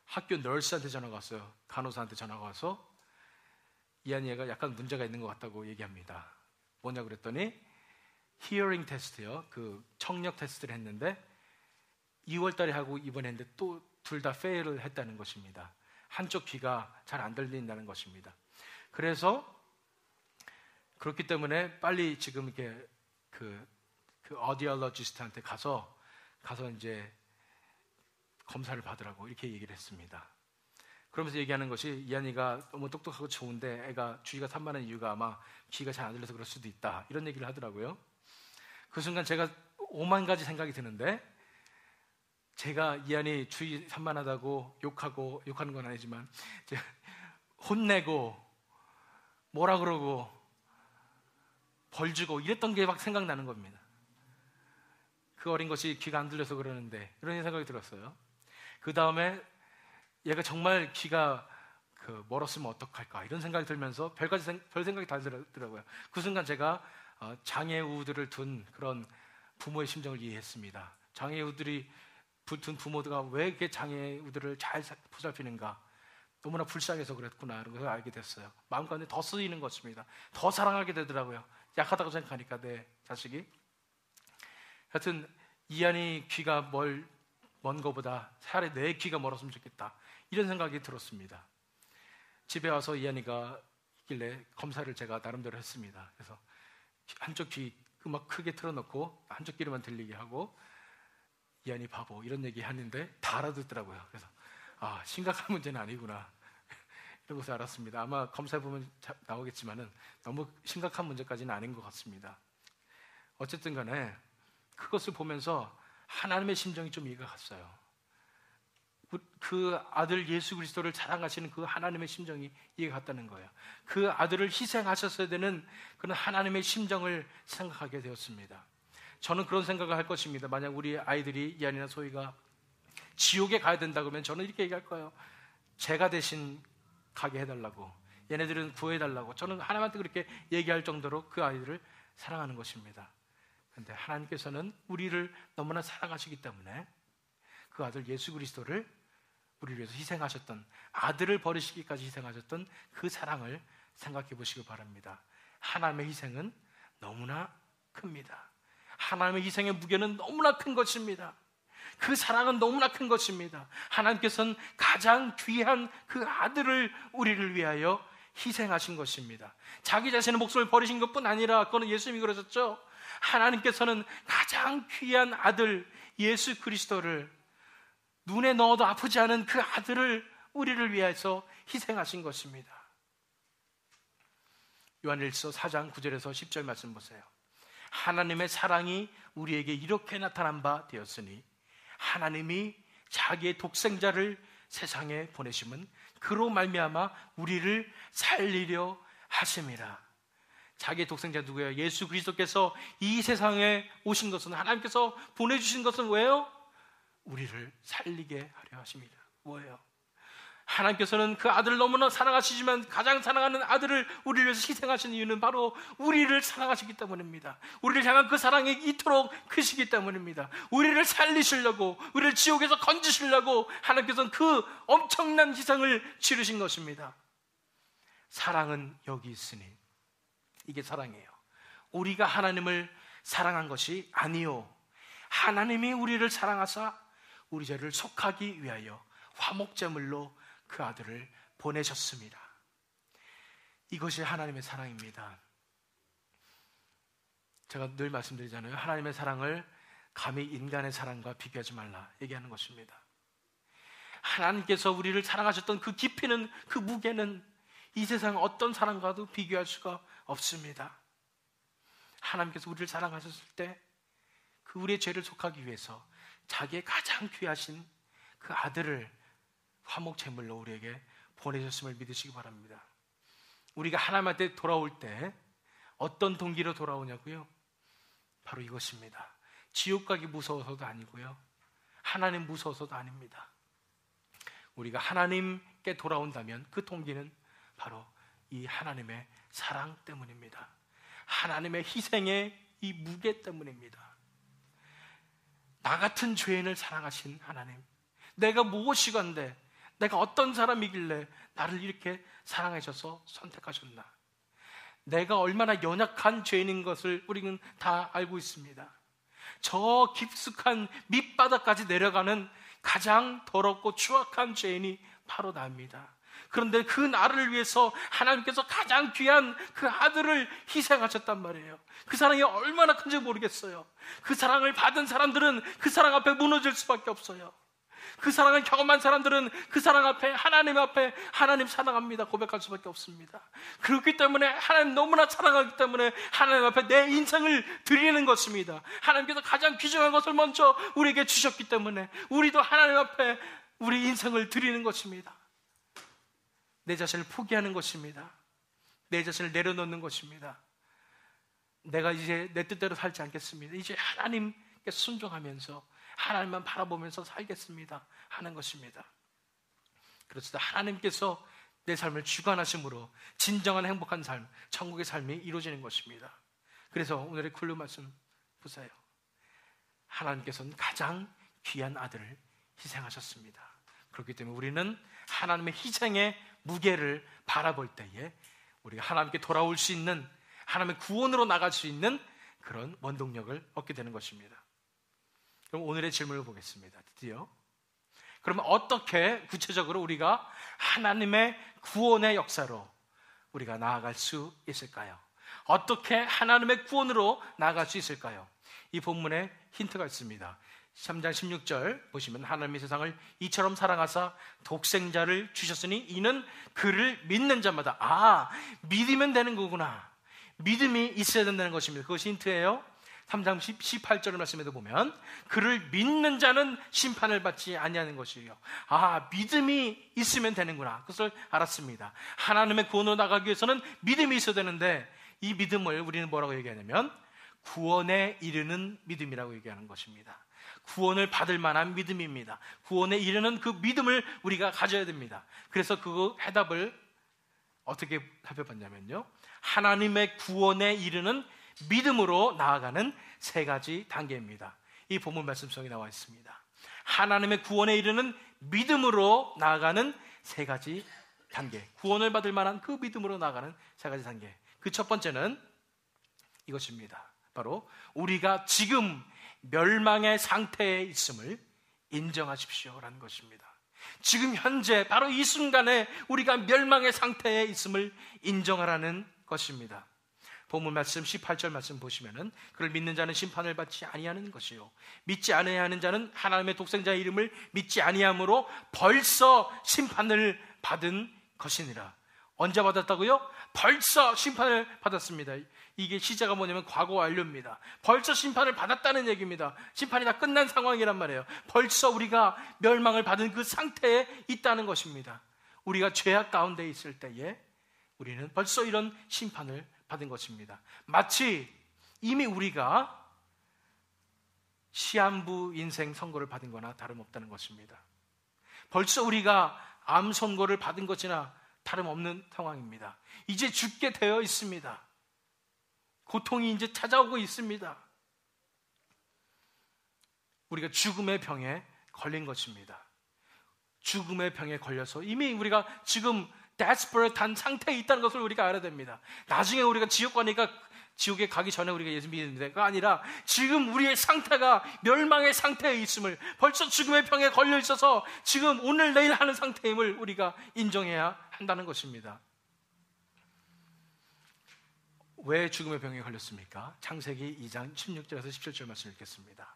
학교 널스한테 전화가 왔어요. 간호사한테 전화가 와서 이한이 애가 약간 문제가 있는 것 같다고 얘기합니다. 뭐냐 그랬더니 히어링 테스트요. 그 청력 테스트를 했는데 2월 달에 하고 이번에 했는데 또 둘 다 페일을 했다는 것입니다. 한쪽 귀가 잘 안 들린다는 것입니다. 그래서 그렇기 때문에 빨리 지금 이렇게 그 어디올로지스트한테 가서 이제 검사를 받으라고 이렇게 얘기를 했습니다. 그러면서 얘기하는 것이 이한이가 너무 똑똑하고 좋은데 애가 주의가 산만한 이유가 아마 귀가 잘 안 들려서 그럴 수도 있다, 이런 얘기를 하더라고요. 그 순간 제가 5만 가지 생각이 드는데, 제가 이한이 주의 산만하다고 욕하는 건 아니지만 혼내고 뭐라 그러고 벌 주고 이랬던 게 막 생각나는 겁니다. 그 어린 것이 귀가 안 들려서 그러는데, 이런 생각이 들었어요. 그 다음에 얘가 정말 귀가 멀었으면 어떡할까, 이런 생각이 들면서 별 생각이 다 들더라고요. 그 순간 제가 장애우들을 둔 그런 부모의 심정을 이해했습니다. 장애우들이 둔 부모가 왜 이렇게 장애우들을 잘 보살피는가, 너무나 불쌍해서 그랬구나, 이런 것을 알게 됐어요. 마음 가운데 더 쓰이는 것입니다. 더 사랑하게 되더라고요. 약하다고 생각하니까 내 자식이. 하여튼 이한이 귀가 먼 거보다 차라리 내 귀가 멀었으면 좋겠다, 이런 생각이 들었습니다. 집에 와서 이한이가 있길래 검사를 제가 나름대로 했습니다. 그래서 한쪽 귀 음악 크게 틀어놓고 한쪽 귀로만 들리게 하고, 이한이 바보, 이런 얘기 하는데 다 알아듣더라고요. 그래서 심각한 문제는 아니구나, 이런 것을 알았습니다. 아마 검사해보면 나오겠지만은 너무 심각한 문제까지는 아닌 것 같습니다. 어쨌든 간에 그것을 보면서 하나님의 심정이 좀 이해가 갔어요. 그 아들 예수 그리스도를 자랑하시는 그 하나님의 심정이 이해가 갔다는 거예요. 그 아들을 희생하셨어야 되는 그런 하나님의 심정을 생각하게 되었습니다. 저는 그런 생각을 할 것입니다. 만약 우리 아이들이, 이한이나 소희가 지옥에 가야 된다고 하면 저는 이렇게 얘기할 거예요. 제가 대신 가게 해달라고, 얘네들은 구해달라고. 저는 하나님한테 그렇게 얘기할 정도로 그 아이들을 사랑하는 것입니다. 그런데 하나님께서는 우리를 너무나 사랑하시기 때문에 그 아들 예수 그리스도를 우리를 위해서 희생하셨던, 아들을 버리시기까지 희생하셨던 그 사랑을 생각해 보시기 바랍니다. 하나님의 희생은 너무나 큽니다. 하나님의 희생의 무게는 너무나 큰 것입니다. 그 사랑은 너무나 큰 것입니다. 하나님께서는 가장 귀한 그 아들을 우리를 위하여 희생하신 것입니다. 자기 자신의 목숨을 버리신 것뿐 아니라, 그거는 예수님이 그러셨죠. 하나님께서는 가장 귀한 아들 예수 그리스도를, 눈에 넣어도 아프지 않은 그 아들을 우리를 위해서 희생하신 것입니다. 요한일서 4장 9절에서 10절 말씀 보세요. 하나님의 사랑이 우리에게 이렇게 나타난 바 되었으니 하나님이 자기의 독생자를 세상에 보내심은 그로 말미암아 우리를 살리려 하심이라. 자기의 독생자 누구예요? 예수 그리스도께서 이 세상에 오신 것은, 하나님께서 보내주신 것은 왜요? 우리를 살리게 하려 하십니다. 뭐예요? 하나님께서는 그 아들을 너무나 사랑하시지만 가장 사랑하는 아들을 우리를 위해서 희생하신 이유는 바로 우리를 사랑하시기 때문입니다. 우리를 향한 그 사랑이 이토록 크시기 때문입니다. 우리를 살리시려고, 우리를 지옥에서 건지시려고 하나님께서는 그 엄청난 희생을 치르신 것입니다. 사랑은 여기 있으니, 이게 사랑이에요. 우리가 하나님을 사랑한 것이 아니요, 하나님이 우리를 사랑하사 우리 죄를 속하기 위하여 화목제물로 그 아들을 보내셨습니다. 이것이 하나님의 사랑입니다. 제가 늘 말씀드리잖아요. 하나님의 사랑을 감히 인간의 사랑과 비교하지 말라 얘기하는 것입니다. 하나님께서 우리를 사랑하셨던 그 깊이는, 그 무게는 이 세상 어떤 사랑과도 비교할 수가 없습니다. 하나님께서 우리를 사랑하셨을 때 그 우리의 죄를 속하기 위해서 자기의 가장 귀하신 그 아들을 화목 제물로 우리에게 보내셨음을 믿으시기 바랍니다. 우리가 하나님한테 돌아올 때 어떤 동기로 돌아오냐고요? 바로 이것입니다. 지옥 가기 무서워서도 아니고요, 하나님 무서워서도 아닙니다. 우리가 하나님께 돌아온다면 그 동기는 바로 이 하나님의 사랑 때문입니다. 하나님의 희생의 이 무게 때문입니다. 나 같은 죄인을 사랑하신 하나님, 내가 무엇이건데, 내가 어떤 사람이길래 나를 이렇게 사랑하셔서 선택하셨나? 내가 얼마나 연약한 죄인인 것을 우리는 다 알고 있습니다. 저 깊숙한 밑바닥까지 내려가는 가장 더럽고 추악한 죄인이 바로 나입니다. 그런데 그 나를 위해서 하나님께서 가장 귀한 그 아들을 희생하셨단 말이에요. 그 사랑이 얼마나 큰지 모르겠어요. 그 사랑을 받은 사람들은 그 사랑 앞에 무너질 수밖에 없어요. 그 사랑을 경험한 사람들은 그 사랑 앞에 하나님 사랑합니다 고백할 수밖에 없습니다. 그렇기 때문에 하나님 너무나 사랑하기 때문에 하나님 앞에 내 인생을 드리는 것입니다. 하나님께서 가장 귀중한 것을 먼저 우리에게 주셨기 때문에 우리도 하나님 앞에 우리 인생을 드리는 것입니다. 내 자신을 포기하는 것입니다. 내 자신을 내려놓는 것입니다. 내가 이제 내 뜻대로 살지 않겠습니다. 이제 하나님께 순종하면서 하나님만 바라보면서 살겠습니다 하는 것입니다. 그렇습니다. 하나님께서 내 삶을 주관하심으로 진정한 행복한 삶, 천국의 삶이 이루어지는 것입니다. 그래서 오늘의 쿨루 말씀 보세요. 하나님께서는 가장 귀한 아들을 희생하셨습니다. 그렇기 때문에 우리는 하나님의 희생의 무게를 바라볼 때에 우리가 하나님께 돌아올 수 있는, 하나님의 구원으로 나갈 수 있는 그런 원동력을 얻게 되는 것입니다. 그럼 오늘의 질문을 보겠습니다. 드디어 그러면 어떻게 구체적으로 우리가 하나님의 구원의 역사로 우리가 나아갈 수 있을까요? 어떻게 하나님의 구원으로 나아갈 수 있을까요? 이 본문에 힌트가 있습니다. 3장 16절 보시면 하나님이 세상을 이처럼 사랑하사 독생자를 주셨으니 이는 그를 믿는 자마다 믿으면 되는 거구나, 믿음이 있어야 된다는 것입니다. 그것이 힌트예요. 3장 18절 말씀에도 보면 그를 믿는 자는 심판을 받지 아니하는 것이에요. 믿음이 있으면 되는구나, 그것을 알았습니다. 하나님의 구원으로 나가기 위해서는 믿음이 있어야 되는데 이 믿음을 우리는 뭐라고 얘기하냐면 구원에 이르는 믿음이라고 얘기하는 것입니다. 구원을 받을 만한 믿음입니다. 구원에 이르는 그 믿음을 우리가 가져야 됩니다. 그래서 그 해답을 어떻게 살펴봤냐면요, 하나님의 구원에 이르는 믿음으로 나아가는 세 가지 단계입니다. 이 본문 말씀 속에 나와 있습니다. 하나님의 구원에 이르는 믿음으로 나아가는 세 가지 단계, 구원을 받을 만한 그 믿음으로 나아가는 세 가지 단계. 그 첫 번째는 이것입니다. 바로 우리가 지금 멸망의 상태에 있음을 인정하십시오라는 것입니다. 지금 현재 바로 이 순간에 우리가 멸망의 상태에 있음을 인정하라는 것입니다. 본문 말씀 18절 말씀 보시면은 그를 믿는 자는 심판을 받지 아니하는 것이요 믿지 아니하는 자는 하나님의 독생자의 이름을 믿지 아니함으로 벌써 심판을 받은 것이니라. 언제 받았다고요? 벌써 심판을 받았습니다. 이게 시제가 뭐냐면 과거 완료입니다. 벌써 심판을 받았다는 얘기입니다. 심판이 다 끝난 상황이란 말이에요. 벌써 우리가 멸망을 받은 그 상태에 있다는 것입니다. 우리가 죄악 가운데 있을 때에 우리는 벌써 이런 심판을 받은 것입니다. 마치 이미 우리가 시한부 인생 선고를 받은 거나 다름없다는 것입니다. 벌써 우리가 암 선고를 받은 것이나 다름없는 상황입니다. 이제 죽게 되어 있습니다. 고통이 이제 찾아오고 있습니다. 우리가 죽음의 병에 걸린 것입니다. 죽음의 병에 걸려서 이미 우리가 지금 desperate한 상태에 있다는 것을 우리가 알아야 됩니다. 나중에 우리가 지옥 가니까 지옥에 가기 전에 우리가 예수 믿는데 그가 아니라 지금 우리의 상태가 멸망의 상태에 있음을, 벌써 죽음의 병에 걸려 있어서 지금 오늘 내일 하는 상태임을 우리가 인정해야 한다는 것입니다. 왜 죽음의 병에 걸렸습니까? 창세기 2장 16절에서 17절 말씀 읽겠습니다.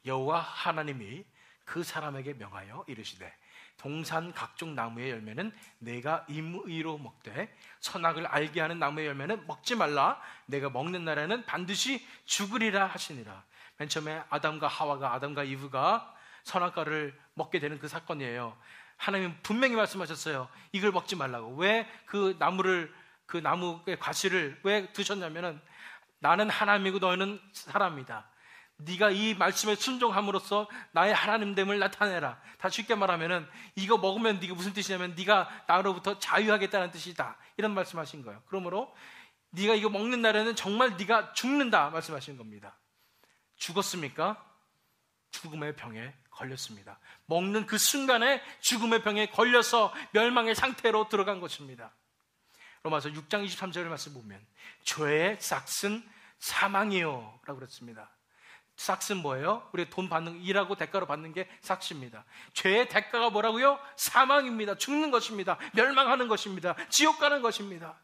여호와 하나님이 그 사람에게 명하여 이르시되 동산 각종 나무의 열매는 내가 임의로 먹되 선악을 알게 하는 나무의 열매는 먹지 말라. 내가 먹는 날에는 반드시 죽으리라 하시니라. 맨 처음에 아담과 이브가 선악과를 먹게 되는 그 사건이에요. 하나님은 분명히 말씀하셨어요. 이걸 먹지 말라고. 왜 그 나무의 과실을 왜 두셨냐면은 나는 하나님이고 너희는 사람이다. 네가 이 말씀에 순종함으로써 나의 하나님됨을 나타내라. 다 쉽게 말하면은 이거 먹으면 네가 무슨 뜻이냐면 네가 나로부터 자유하겠다는 뜻이다. 이런 말씀하신 거예요. 그러므로 네가 이거 먹는 날에는 정말 네가 죽는다 말씀하신 겁니다. 죽었습니까? 죽음의 병에 걸렸습니다. 먹는 그 순간에 죽음의 병에 걸려서 멸망의 상태로 들어간 것입니다. 로마서 6장 23절의 말씀 보면 죄의 싹은 사망이요 라고 그랬습니다. 싹은 뭐예요? 우리가 돈 받는, 일하고 대가로 받는 게 싹입니다. 죄의 대가가 뭐라고요? 사망입니다. 죽는 것입니다. 멸망하는 것입니다. 지옥 가는 것입니다.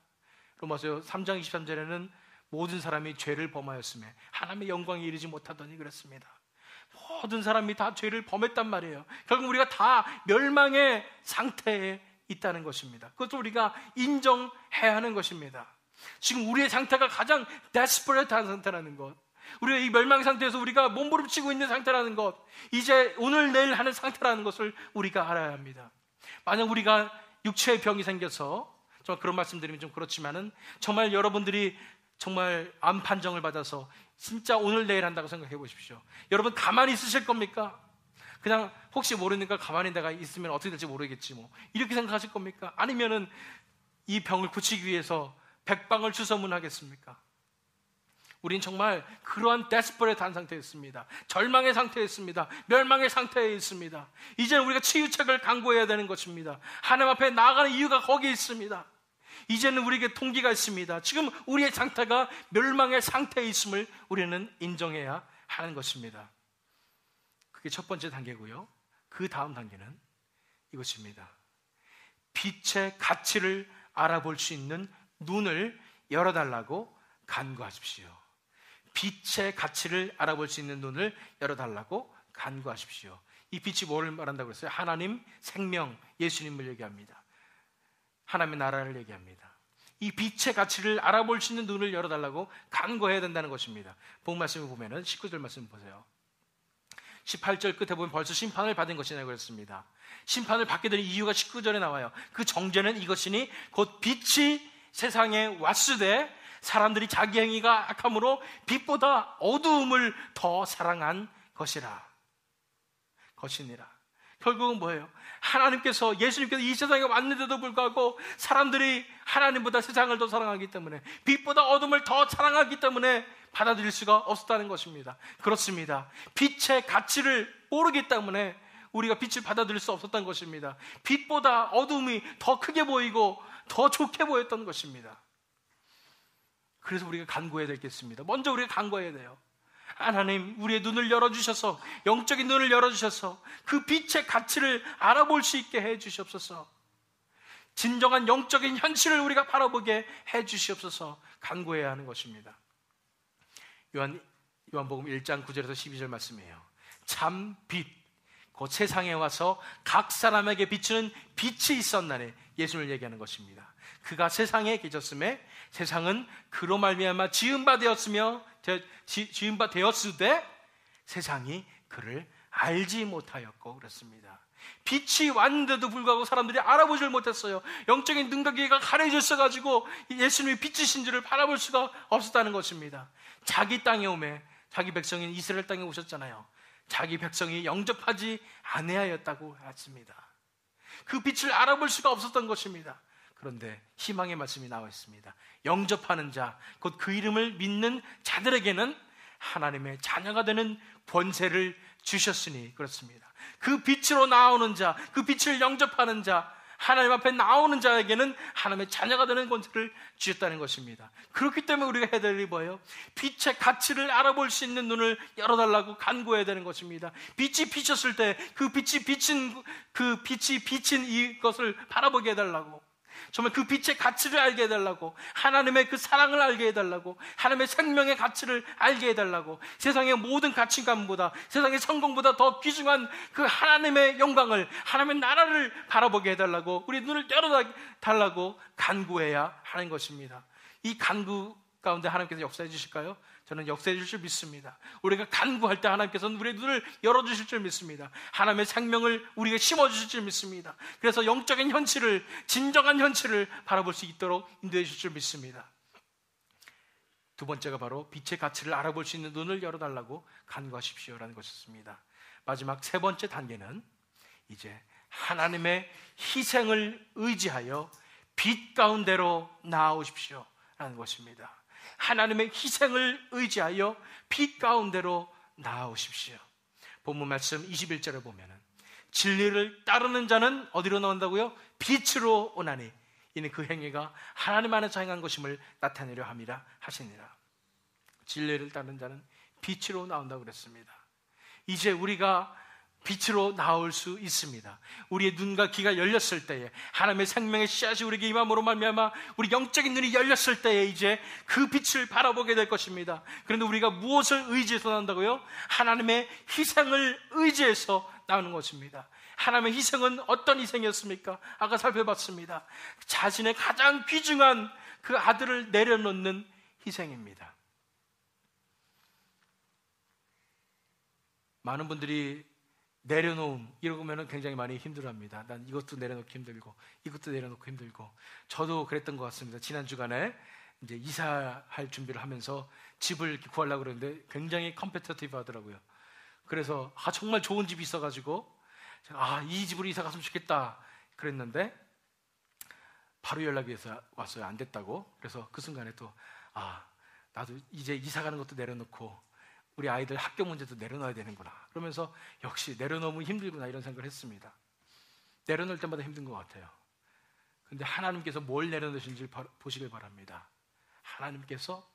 로마서 3장 23절에는 모든 사람이 죄를 범하였음에 하나님의 영광에 이르지 못하더니 그랬습니다. 모든 사람이 다 죄를 범했단 말이에요. 결국 우리가 다 멸망의 상태에 있다는 것입니다. 그것도 우리가 인정해야 하는 것입니다. 지금 우리의 상태가 가장 데스퍼레트한 상태라는 것, 우리가 이 멸망 상태에서 우리가 몸부림치고 있는 상태라는 것, 이제 오늘 내일 하는 상태라는 것을 우리가 알아야 합니다. 만약 우리가 육체의 병이 생겨서, 정말 그런 말씀드리면 좀 그렇지만은, 정말 여러분들이 정말 암 판정을 받아서 진짜 오늘 내일 한다고 생각해 보십시오. 여러분 가만히 있으실 겁니까? 그냥 혹시 모르니까 가만히 내가 있으면 어떻게 될지 모르겠지 뭐, 이렇게 생각하실 겁니까? 아니면은 이 병을 고치기 위해서 백방을 주서문하겠습니까? 우린 정말 그러한 데스퍼레트한 상태였습니다. 절망의 상태였습니다. 멸망의 상태에 있습니다. 이제는 우리가 치유책을 강구해야 되는 것입니다. 하나님 앞에 나아가는 이유가 거기에 있습니다. 이제는 우리에게 동기가 있습니다. 지금 우리의 상태가 멸망의 상태에 있음을 우리는 인정해야 하는 것입니다. 그게 첫 번째 단계고요. 그 다음 단계는 이것입니다. 빛의 가치를 알아볼 수 있는 눈을 열어달라고 간구하십시오. 빛의 가치를 알아볼 수 있는 눈을 열어달라고 간구하십시오. 이 빛이 뭐를 말한다고 그랬어요? 하나님, 생명, 예수님을 얘기합니다. 하나님의 나라를 얘기합니다. 이 빛의 가치를 알아볼 수 있는 눈을 열어달라고 간구해야 된다는 것입니다. 본 말씀을 보면은 19절 말씀 보세요. 18절 끝에 보면 벌써 심판을 받은 것이라고 그랬습니다. 심판을 받게 된 이유가 19절에 나와요. 그 정죄는 이것이니 곧 빛이 세상에 왔으되 사람들이 자기 행위가 악함으로 빛보다 어두움을 더 사랑한 것이니라. 결국은 뭐예요? 하나님께서, 예수님께서 이 세상에 왔는데도 불구하고 사람들이 하나님보다 세상을 더 사랑하기 때문에, 빛보다 어둠을 더 사랑하기 때문에 받아들일 수가 없었다는 것입니다. 그렇습니다. 빛의 가치를 모르기 때문에 우리가 빛을 받아들일 수 없었던 것입니다. 빛보다 어둠이 더 크게 보이고 더 좋게 보였던 것입니다. 그래서 우리가 간구해야 되겠습니다. 먼저 우리가 간구해야 돼요. 하나님, 우리의 눈을 열어주셔서, 영적인 눈을 열어주셔서 그 빛의 가치를 알아볼 수 있게 해주시옵소서. 진정한 영적인 현실을 우리가 바라보게 해주시옵소서 간구해야 하는 것입니다. 요한복음 1장 9절에서 12절 말씀이에요. 참 빛, 곧 세상에 와서 각 사람에게 비추는 빛이 있었나니, 예수를 얘기하는 것입니다. 그가 세상에 계셨음에 세상은 그로 말미암아 지음바 되었으되 세상이 그를 알지 못하였고 그렇습니다. 빛이 왔는데도 불구하고 사람들이 알아보질 못했어요. 영적인 눈과 귀가 가려져 있어가지고 예수님이 빛이신 줄을 바라볼 수가 없었다는 것입니다. 자기 땅에 오매, 자기 백성인 이스라엘 땅에 오셨잖아요. 자기 백성이 영접하지 아니하였다고 했습니다. 그 빛을 알아볼 수가 없었던 것입니다. 그런데 희망의 말씀이 나와 있습니다. 영접하는 자, 곧 그 이름을 믿는 자들에게는 하나님의 자녀가 되는 권세를 주셨으니 그렇습니다. 그 빛으로 나오는 자, 그 빛을 영접하는 자, 하나님 앞에 나오는 자에게는 하나님의 자녀가 되는 권세를 주셨다는 것입니다. 그렇기 때문에 우리가 해야 될 일이 뭐예요? 빛의 가치를 알아볼 수 있는 눈을 열어달라고 간구해야 되는 것입니다. 빛이 비쳤을 때 그 빛이 비친 이것을 바라보게 해달라고, 정말 그 빛의 가치를 알게 해달라고, 하나님의 그 사랑을 알게 해달라고, 하나님의 생명의 가치를 알게 해달라고, 세상의 모든 가치관보다, 세상의 성공보다 더 귀중한 그 하나님의 영광을, 하나님의 나라를 바라보게 해달라고, 우리 눈을 열어달라고 간구해야 하는 것입니다. 이 간구 가운데 하나님께서 역사해 주실까요? 저는 역사해 주실 줄 믿습니다. 우리가 간구할 때 하나님께서는 우리의 눈을 열어주실 줄 믿습니다. 하나님의 생명을 우리가 심어주실 줄 믿습니다. 그래서 영적인 현실을, 진정한 현실을 바라볼 수 있도록 인도해 주실 줄 믿습니다. 두 번째가 바로 빛의 가치를 알아볼 수 있는 눈을 열어달라고 간구하십시오라는 것이었습니다. 마지막 세 번째 단계는 이제 하나님의 희생을 의지하여 빛 가운데로 나아오십시오 라는 것입니다. 하나님의 희생을 의지하여 빛 가운데로 나아오십시오. 본문 말씀 21절에 보면은 진리를 따르는 자는 어디로 나온다고요? 빛으로 오나니 이는 그 행위가 하나님 안에서 행한 것임을 나타내려 함이라 하시니라. 진리를 따르는 자는 빛으로 나온다고 그랬습니다. 이제 우리가 빛으로 나올 수 있습니다. 우리의 눈과 귀가 열렸을 때에 하나님의 생명의 씨앗이 우리에게 임함으로 말미암아 우리 영적인 눈이 열렸을 때에 이제 그 빛을 바라보게 될 것입니다. 그런데 우리가 무엇을 의지해서 나온다고요? 하나님의 희생을 의지해서 나오는 것입니다. 하나님의 희생은 어떤 희생이었습니까? 아까 살펴봤습니다. 자신의 가장 귀중한 그 아들을 내려놓는 희생입니다. 많은 분들이 내려놓음 이러면 굉장히 많이 힘들어합니다. 난 이것도 내려놓기 힘들고 이것도 내려놓고 힘들고. 저도 그랬던 것 같습니다. 지난 주간에 이제 이사할 준비를 하면서 집을 구하려고 그러는데 굉장히 컴페티티브 하더라고요. 그래서 정말 좋은 집이 있어가지고 제가 이 집으로 이사 갔으면 좋겠다 그랬는데 바로 연락이 왔어요. 안 됐다고. 그래서 그 순간에 또 나도 이제 이사 가는 것도 내려놓고 우리 아이들 학교 문제도 내려놔야 되는구나. 그러면서 역시 내려놓으면 힘들구나 이런 생각을 했습니다. 내려놓을 때마다 힘든 것 같아요. 근데 하나님께서 뭘 내려놓으신지 보시길 바랍니다. 하나님께서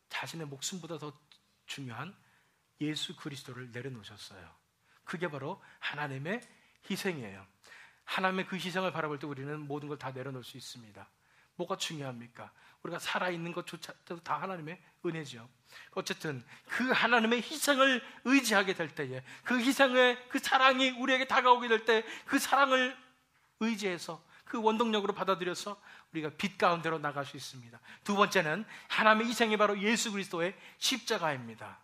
자신의 목숨보다 더 중요한 예수 그리스도를 내려놓으셨어요. 그게 바로 하나님의 희생이에요. 하나님의 그 희생을 바라볼 때 우리는 모든 걸 다 내려놓을 수 있습니다. 뭐가 중요합니까? 우리가 살아있는 것조차도 다 하나님의 은혜죠. 어쨌든 그 하나님의 희생을 의지하게 될 때에 그 희생의 그 사랑이 우리에게 다가오게 될 때 그 사랑을 의지해서 그 원동력으로 받아들여서 우리가 빛 가운데로 나갈 수 있습니다. 두 번째는 하나님의 희생이 바로 예수 그리스도의 십자가입니다.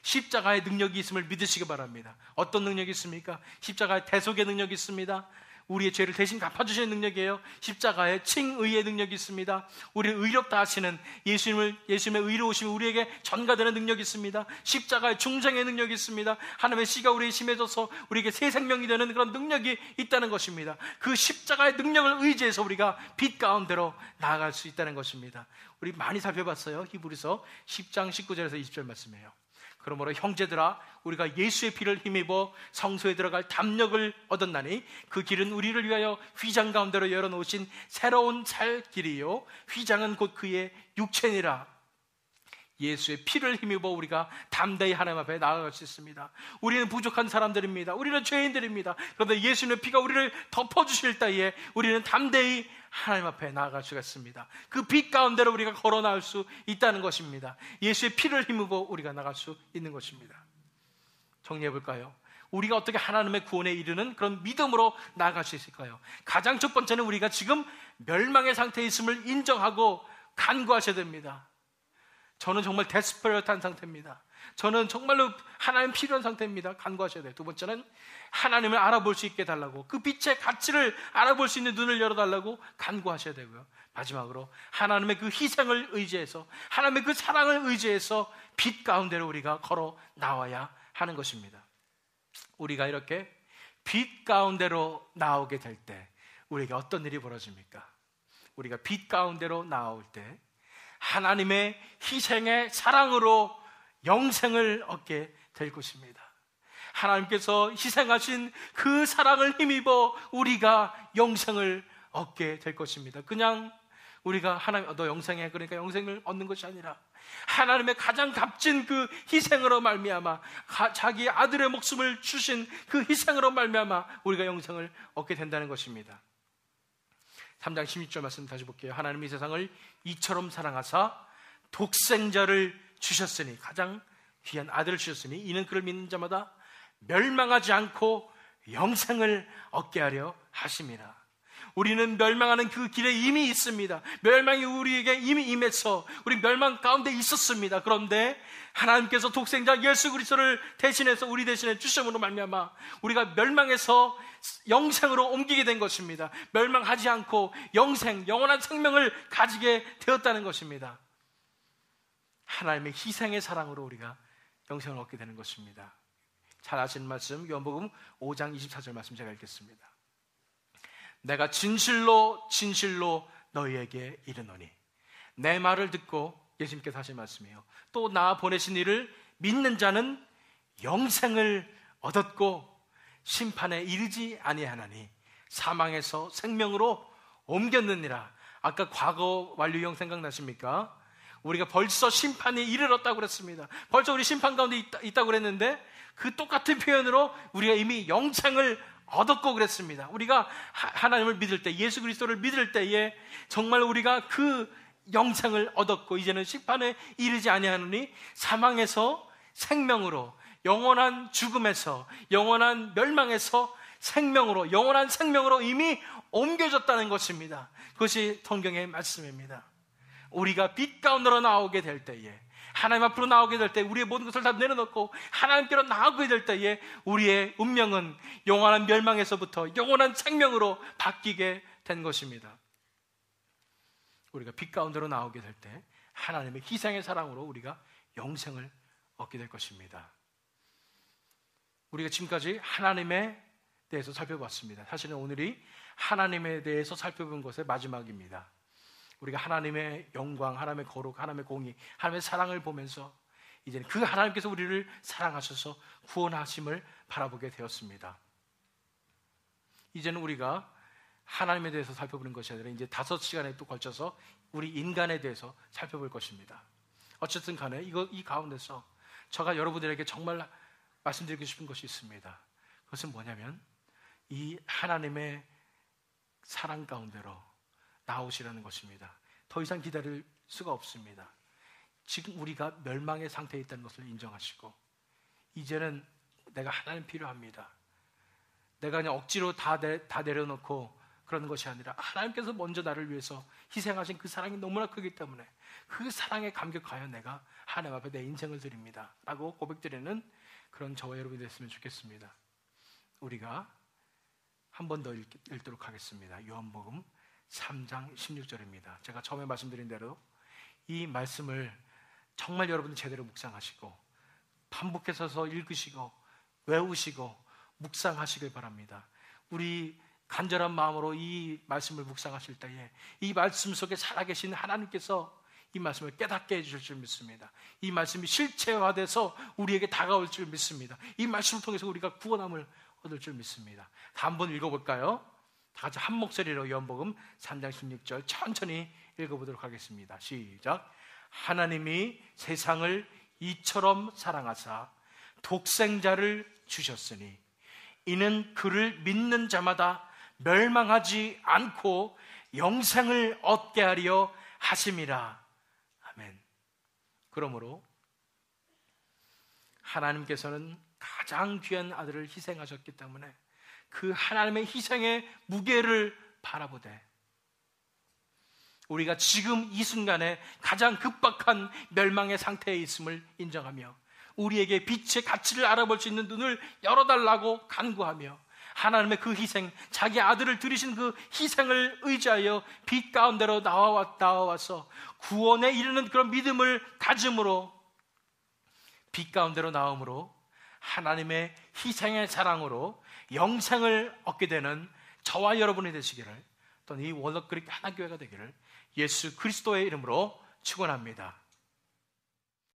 십자가의 능력이 있음을 믿으시기 바랍니다. 어떤 능력이 있습니까? 십자가의 대속의 능력이 있습니다. 우리의 죄를 대신 갚아주시는 능력이에요. 십자가에 칭의의 능력이 있습니다. 우리를 의롭다 하시는 예수님의 의로우심이 우리에게 전가되는 능력이 있습니다. 십자가에 중생의 능력이 있습니다. 하나님의 씨가 우리에 심해져서 우리에게 새 생명이 되는 그런 능력이 있다는 것입니다. 그 십자가의 능력을 의지해서 우리가 빛 가운데로 나아갈 수 있다는 것입니다. 우리 많이 살펴봤어요. 히브리서 10장 19절에서 20절 말씀이에요. 그러므로 형제들아 우리가 예수의 피를 힘입어 성소에 들어갈 담력을 얻었나니 그 길은 우리를 위하여 휘장 가운데로 열어놓으신 새로운 살 길이요 휘장은 곧 그의 육체니라. 예수의 피를 힘입어 우리가 담대히 하나님 앞에 나아갈 수 있습니다. 우리는 부족한 사람들입니다. 우리는 죄인들입니다. 그런데 예수님의 피가 우리를 덮어주실 때에 우리는 담대히 하나님 앞에 나아갈 수가 있습니다. 그 빛 가운데로 우리가 걸어 나올 수 있다는 것입니다. 예수의 피를 힘입어 우리가 나갈 수 있는 것입니다. 정리해 볼까요? 우리가 어떻게 하나님의 구원에 이르는 그런 믿음으로 나아갈 수 있을까요? 가장 첫 번째는 우리가 지금 멸망의 상태에 있음을 인정하고 간구하셔야 됩니다. 저는 정말 데스퍼레이트한 상태입니다. 저는 정말로 하나님 필요한 상태입니다. 간구하셔야 돼요. 두 번째는 하나님을 알아볼 수 있게 해달라고, 그 빛의 가치를 알아볼 수 있는 눈을 열어달라고 간구하셔야 되고요. 마지막으로 하나님의 그 희생을 의지해서, 하나님의 그 사랑을 의지해서 빛 가운데로 우리가 걸어 나와야 하는 것입니다. 우리가 이렇게 빛 가운데로 나오게 될 때 우리에게 어떤 일이 벌어집니까? 우리가 빛 가운데로 나올 때 하나님의 희생의 사랑으로 영생을 얻게 될 것입니다. 하나님께서 희생하신 그 사랑을 힘입어 우리가 영생을 얻게 될 것입니다. 그냥 우리가 하나님 너 영생해 그러니까 영생을 얻는 것이 아니라 하나님의 가장 값진 그 희생으로 말미암아 자기 아들의 목숨을 주신 그 희생으로 말미암아 우리가 영생을 얻게 된다는 것입니다. 3장 16절 말씀 다시 볼게요. 하나님이 세상을 이처럼 사랑하사 독생자를 주셨으니, 가장 귀한 아들을 주셨으니 이는 그를 믿는 자마다 멸망하지 않고 영생을 얻게 하려 하심이라. 우리는 멸망하는 그 길에 이미 있습니다. 멸망이 우리에게 이미 임해서 우리 멸망 가운데 있었습니다. 그런데 하나님께서 독생자 예수 그리스도를 대신해서 우리 대신에 주심으로 말미암아 우리가 멸망에서 영생으로 옮기게 된 것입니다. 멸망하지 않고 영생, 영원한 생명을 가지게 되었다는 것입니다. 하나님의 희생의 사랑으로 우리가 영생을 얻게 되는 것입니다. 잘 아시는 말씀, 요한복음 5장 24절 말씀 제가 읽겠습니다. 내가 진실로 진실로 너희에게 이르노니, 내 말을 듣고, 예수님께서 하신 말씀이에요, 또 나 보내신 이를 믿는 자는 영생을 얻었고 심판에 이르지 아니하나니 사망에서 생명으로 옮겼느니라. 아까 과거 완료형 생각나십니까? 우리가 벌써 심판이 이르렀다고 그랬습니다. 벌써 우리 심판 가운데 있다고 그랬는데 그 똑같은 표현으로 우리가 이미 영생을 얻었고 그랬습니다. 우리가 하나님을 믿을 때, 예수 그리스도를 믿을 때에 정말 우리가 그 영생을 얻었고 이제는 심판에 이르지 아니하노니 사망에서 생명으로, 영원한 죽음에서, 영원한 멸망에서 생명으로, 영원한 생명으로 이미 옮겨졌다는 것입니다. 그것이 성경의 말씀입니다. 우리가 빛 가운데로 나오게 될 때에, 하나님 앞으로 나오게 될 때, 우리의 모든 것을 다 내려놓고 하나님께로 나오게 될 때에 우리의 운명은 영원한 멸망에서부터 영원한 생명으로 바뀌게 된 것입니다. 우리가 빛 가운데로 나오게 될 때 하나님의 희생의 사랑으로 우리가 영생을 얻게 될 것입니다. 우리가 지금까지 하나님에 대해서 살펴봤습니다. 사실은 오늘이 하나님에 대해서 살펴본 것의 마지막입니다. 우리가 하나님의 영광, 하나님의 거룩, 하나님의 공의, 하나님의 사랑을 보면서 이제는 그 하나님께서 우리를 사랑하셔서 구원하심을 바라보게 되었습니다. 이제는 우리가 하나님에 대해서 살펴보는 것이 아니라 이제 5시간에 또 걸쳐서 우리 인간에 대해서 살펴볼 것입니다. 어쨌든 간에 이 가운데서 제가 여러분들에게 정말 말씀드리고 싶은 것이 있습니다. 그것은 뭐냐면 이 하나님의 사랑 가운데로 나오시라는 것입니다. 더 이상 기다릴 수가 없습니다. 지금 우리가 멸망의 상태에 있다는 것을 인정하시고 이제는 내가 하나님 필요합니다. 내가 그냥 억지로 다 내려놓고 그러는 것이 아니라 하나님께서 먼저 나를 위해서 희생하신 그 사랑이 너무나 크기 때문에 그 사랑에 감격하여 내가 하나님 앞에 내 인생을 드립니다 라고 고백드리는 그런 저와 여러분이 됐으면 좋겠습니다. 우리가 한 번 더 읽도록 하겠습니다. 요한복음 3장 16절입니다. 제가 처음에 말씀드린 대로 이 말씀을 정말 여러분들 제대로 묵상하시고 반복해서 읽으시고 외우시고 묵상하시길 바랍니다. 우리 간절한 마음으로 이 말씀을 묵상하실 때에 이 말씀 속에 살아계신 하나님께서 이 말씀을 깨닫게 해주실 줄 믿습니다. 이 말씀이 실체화돼서 우리에게 다가올 줄 믿습니다. 이 말씀을 통해서 우리가 구원함을 얻을 줄 믿습니다. 한번 읽어볼까요? 다 같이 한 목소리로 요한복음 3장 16절 천천히 읽어보도록 하겠습니다. 시작. 하나님이 세상을 이처럼 사랑하사 독생자를 주셨으니 이는 그를 믿는 자마다 멸망하지 않고 영생을 얻게 하려 하심이라. 아멘. 그러므로 하나님께서는 가장 귀한 아들을 희생하셨기 때문에 그 하나님의 희생의 무게를 바라보되 우리가 지금 이 순간에 가장 급박한 멸망의 상태에 있음을 인정하며 우리에게 빛의 가치를 알아볼 수 있는 눈을 열어달라고 간구하며 하나님의 그 희생, 자기 아들을 들이신 그 희생을 의지하여 빛 가운데로 나와와서 구원에 이르는 그런 믿음을 가짐으로 빛 가운데로 나옴으로 하나님의 희생의 사랑으로 영생을 얻게 되는 저와 여러분이 되시기를, 또는 이 원더크릭 하나교회가 되기를 예수 그리스도의 이름으로 축원합니다.